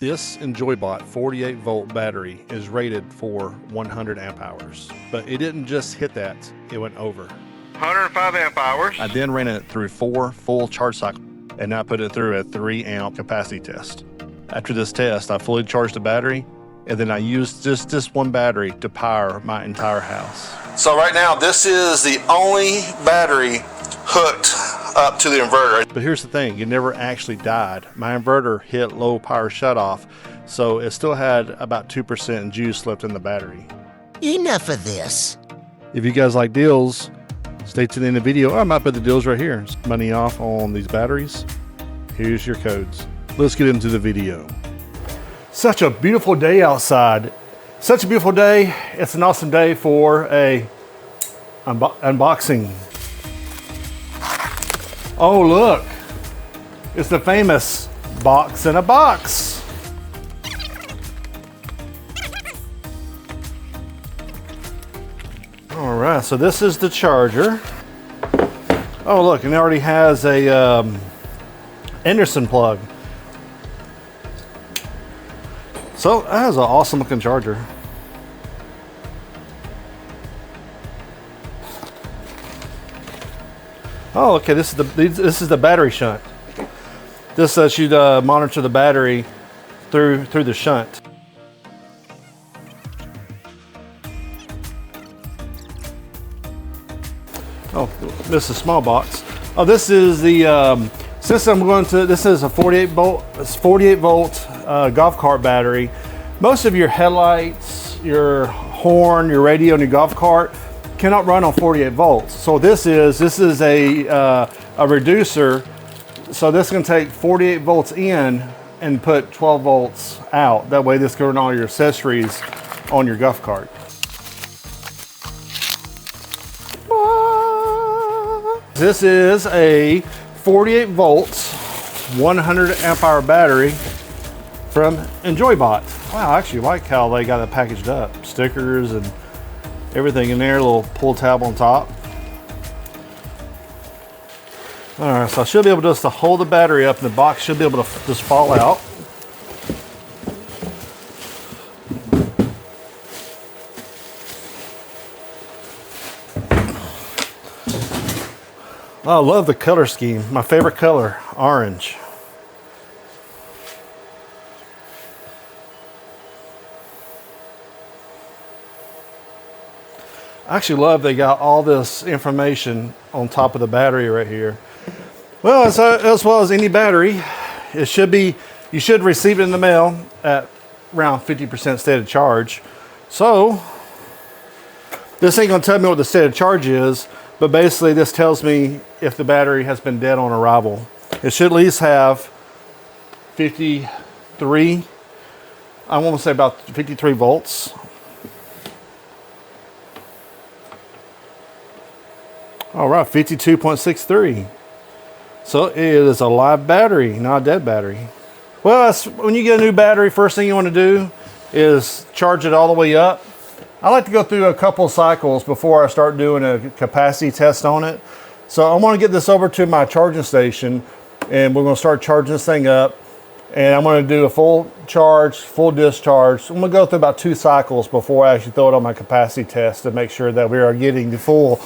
This EnjoyBot 48 volt battery is rated for 100 amp hours, but it didn't just hit that, it went over. 105 amp hours. I then ran it through 4 full charge cycles and now put it through a 3 amp capacity test. After this test, I fully charged the battery and then I used just this one battery to power my entire house. So right now, this is the only battery hooked up to the inverter. But here's the thing, it never actually died. My inverter hit low power shutoff, so it still had about 2% juice left in the battery. Enough of this. If you guys like deals, stay to the end of the video. I might put the deals right here. Money off on these batteries. Here's your codes. Let's get into the video. Such a beautiful day outside. Such a beautiful day. It's an awesome day for a unboxing. Oh, look. It's the famous box in a box. All right, so this is the charger. Oh, look, and it already has a Anderson plug. So that is an awesome looking charger. Oh, okay. This is the battery shunt. This should monitor the battery through the shunt. Oh, this is a small box. Oh, this is the since I'm going to. This is a 48 volt. It's 48 volt golf cart battery. Most of your headlights, your horn, your radio, and your golf cart cannot run on 48 volts. So this is a reducer. So this can take 48 volts in and put 12 volts out. That way this can run all your accessories on your golf cart. This is a 48 volts, 100 amp hour battery from EnjoyBot. Wow, I actually like how they got it packaged up. Stickers and everything in there, a little pull tab on top. All right, so I should be able just to hold the battery up and the box should be able to just fall out. I love the color scheme. My favorite color, orange. I actually love they got all this information on top of the battery right here. Well, as well as any battery, you should receive it in the mail at around 50% state of charge. So this ain't gonna tell me what the state of charge is, but basically this tells me if the battery has been dead on arrival. It should at least have 53, I want to say about 53 volts. All right, 52.63. So it is a live battery, not a dead battery. Well, when you get a new battery, first thing you want to do is charge it all the way up. I like to go through a couple cycles before I start doing a capacity test on it. So I want to get this over to my charging station and we're going to start charging this thing up. And I'm going to do a full charge, full discharge. I'm going to go through about 2 cycles before I actually throw it on my capacity test to make sure that we are getting the full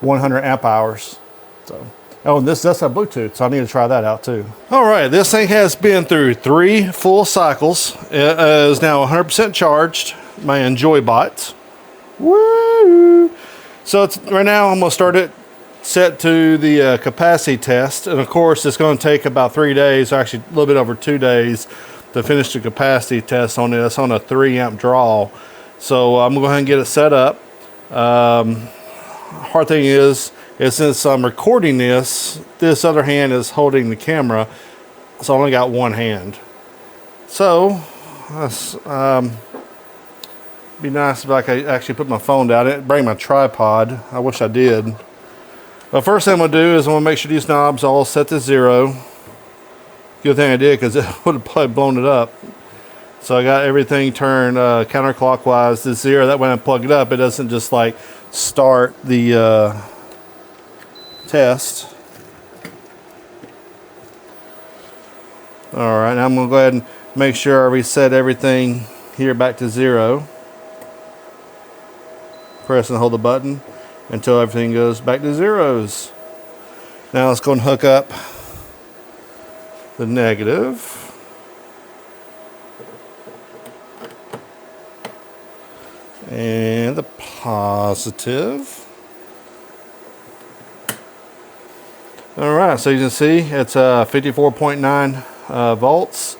100 amp hours. So, oh, and this does have Bluetooth, so I need to try that out too. All right, this thing has been through 3 full cycles. It is now 100% charged. My EnjoyBot. Woo! So right now I'm gonna start it set to the capacity test, and of course it's going to take about 3 days, actually a little bit over 2 days, to finish the capacity test on this on a 3 amp draw. So I'm gonna go ahead and get it set up. Hard thing is since I'm recording this other hand is holding the camera, so I only got one hand. So be nice if I could actually put my phone down. I didn't bring my tripod. I wish I did. But first thing I'm gonna do is I'm gonna make sure these knobs all set to 0. Good thing I did because it would have probably blown it up. So I got everything turned counterclockwise to 0. That when I plug it up, it doesn't just like start the test. All right, now I'm gonna go ahead and Make sure I reset everything here back to 0. Press and hold the button until everything goes back to zeros. Now let's go and hook up the negative. And the positive. Alright, so you can see it's 54.9 volts.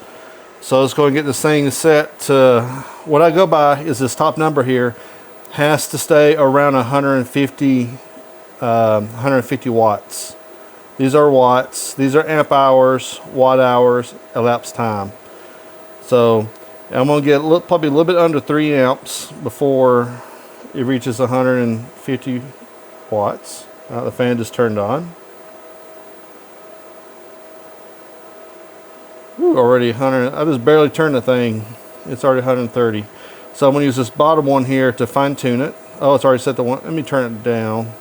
So let's go and get this thing set to, what I go by is this top number here has to stay around 150 watts. These are watts, these are amp hours, watt hours, elapsed time. So I'm going to get probably a little bit under 3 amps before it reaches 150 watts. The fan just turned on. Ooh, already 100. I just barely turned the thing. It's already 130. So I'm going to use this bottom one here to fine tune it. Oh, it's already set to 1. Let me turn it down.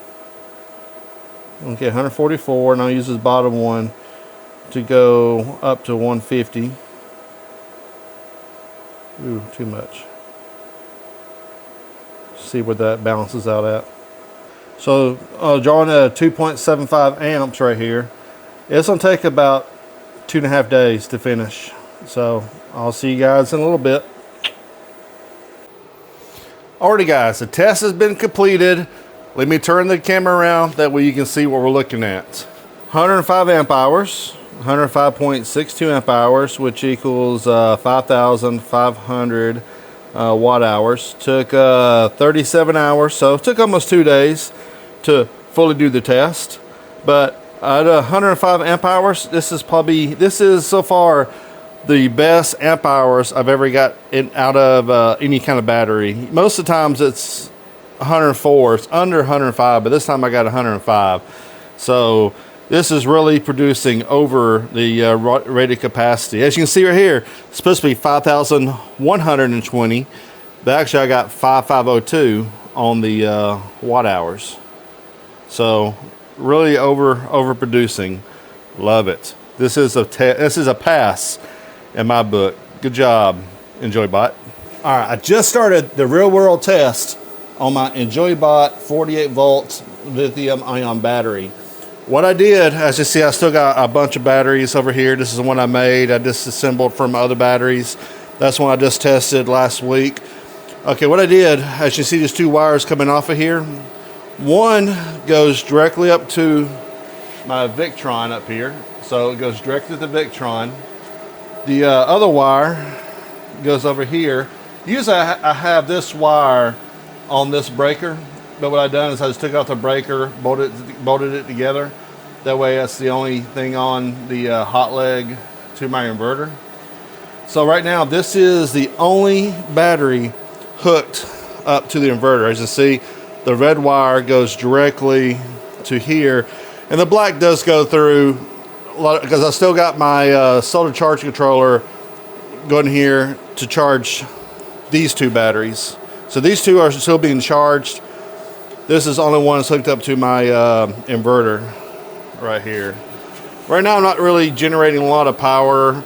Okay, 144, and I'll use this bottom one to go up to 150. Ooh, too much. See where that balances out at. So drawing a 2.75 amps right here. It's going to take about 2.5 days to finish. So I'll see you guys in a little bit. Alrighty guys, the test has been completed. Let me turn the camera around, that way you can see what we're looking at. 105 amp hours, 105.62 amp hours, which equals 5,500 watt hours. Took 37 hours, so it took almost 2 days to fully do the test. But at 105 amp hours, this is so far the best amp hours I've ever got out of any kind of battery. Most of the times it's 104, it's under 105, but this time I got 105. So this is really producing over the rated capacity. As you can see right here, it's supposed to be 5,120, but actually I got 5,502 on the watt hours. So really overproducing. Love it. This is a pass in my book. Good job, EnjoyBot. All right, I just started the real world test on my EnjoyBot 48 volt lithium ion battery. What I did, as you see, I still got a bunch of batteries over here. This is the one I made. I disassembled from other batteries. That's one I just tested last week. Okay, what I did, as you see, these 2 wires coming off of here. One goes directly up to my Victron up here. So it goes directly to the Victron. The other wire goes over here. Usually I have this wire on this breaker, but what I've done is I just took out the breaker, bolted it together. That way that's the only thing on the hot leg to my inverter. So right now this is the only battery hooked up to the inverter. As you see, the red wire goes directly to here, and the black does go through a lot, because I still got my solar charge controller going here to charge these 2 batteries. So these 2 are still being charged. This is the only one that's hooked up to my inverter right here. Right now I'm not really generating a lot of power.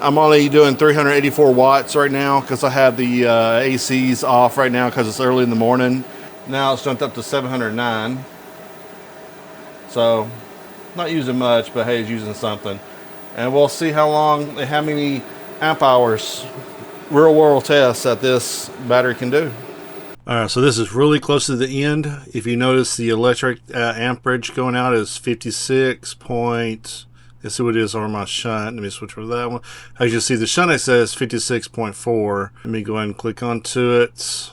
I'm only doing 384 watts right now because I have the ACs off right now because it's early in the morning. Now it's jumped up to 709. So not using much, but hey, it's using something. And we'll see how many amp hours real world tests that this battery can do. Alright, so this is really close to the end. If you notice, the electric amperage going out is 56 point. Let's see what it is on my shunt. Let me switch over to that one. As you see, the shunt it says 56.4. Let me go ahead and click onto it.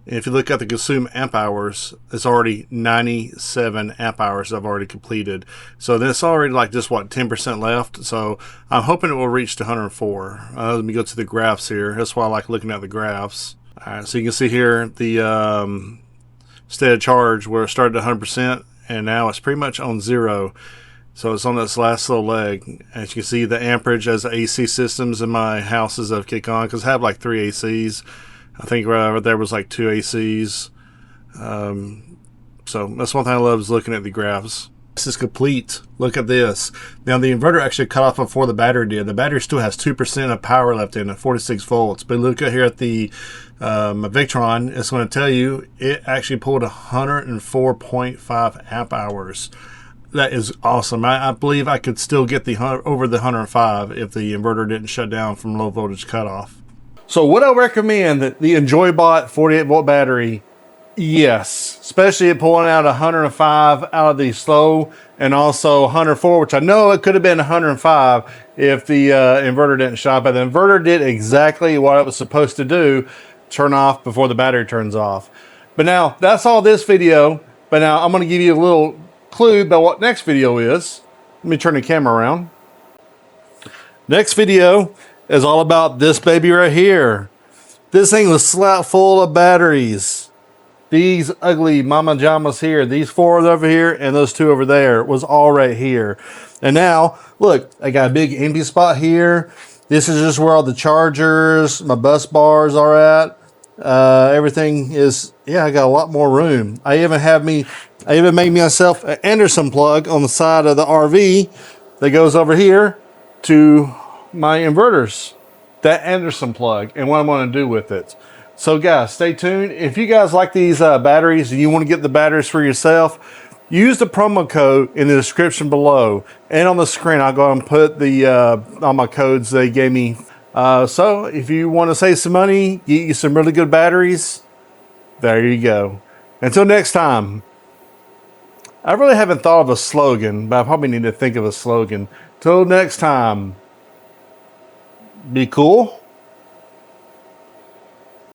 And if you look at the consumed amp hours, it's already 97 amp hours I've already completed. So then it's already like just what, 10% left. So I'm hoping it will reach to 104. Let me go to the graphs here. That's why I like looking at the graphs. All right, so you can see here the state of charge where it started at 100% and now it's pretty much on 0. So it's on this last little leg. As you can see, the amperage as the AC systems in my houses have kicked on, because I have like 3 ACs. I think right over there was like 2 ACs. So that's one thing I love, is looking at the graphs. This is complete. Look at this. Now the inverter actually cut off before the battery did. The battery still has 2% of power left in it, 46 volts. But look at here at the Victron, it's going to tell you it actually pulled 104.5 amp hours. That is awesome. I believe I could still get the over the 105 if the inverter didn't shut down from low voltage cutoff. So would I recommend the EnjoyBot 48 volt battery? Yes, especially pulling out 105 out of the slow and also 104, which I know it could have been 105 if the inverter didn't shut. But the inverter did exactly what it was supposed to do, turn off before the battery turns off. But now that's all this video. But now I'm going to give you a little clue about what next video is. Let me turn the camera around. Next video is all about this baby right here. This thing was slap full of batteries. These ugly mama jamas here, these 4 over here and those 2 over there was all right here. And now, look, I got a big empty spot here. This is just where all the chargers, my bus bars are at. Everything is, yeah, I got a lot more room. I even made myself an Anderson plug on the side of the RV that goes over here to my inverters. That Anderson plug and what I'm going to do with it. So guys, stay tuned. If you guys like these batteries and you want to get the batteries for yourself, use the promo code in the description below and on the screen. I'll go and put the all my codes they gave me. So if you want to save some money, get you some really good batteries, there you go. Until next time, I really haven't thought of a slogan, but I probably need to think of a slogan. Till next time, be cool.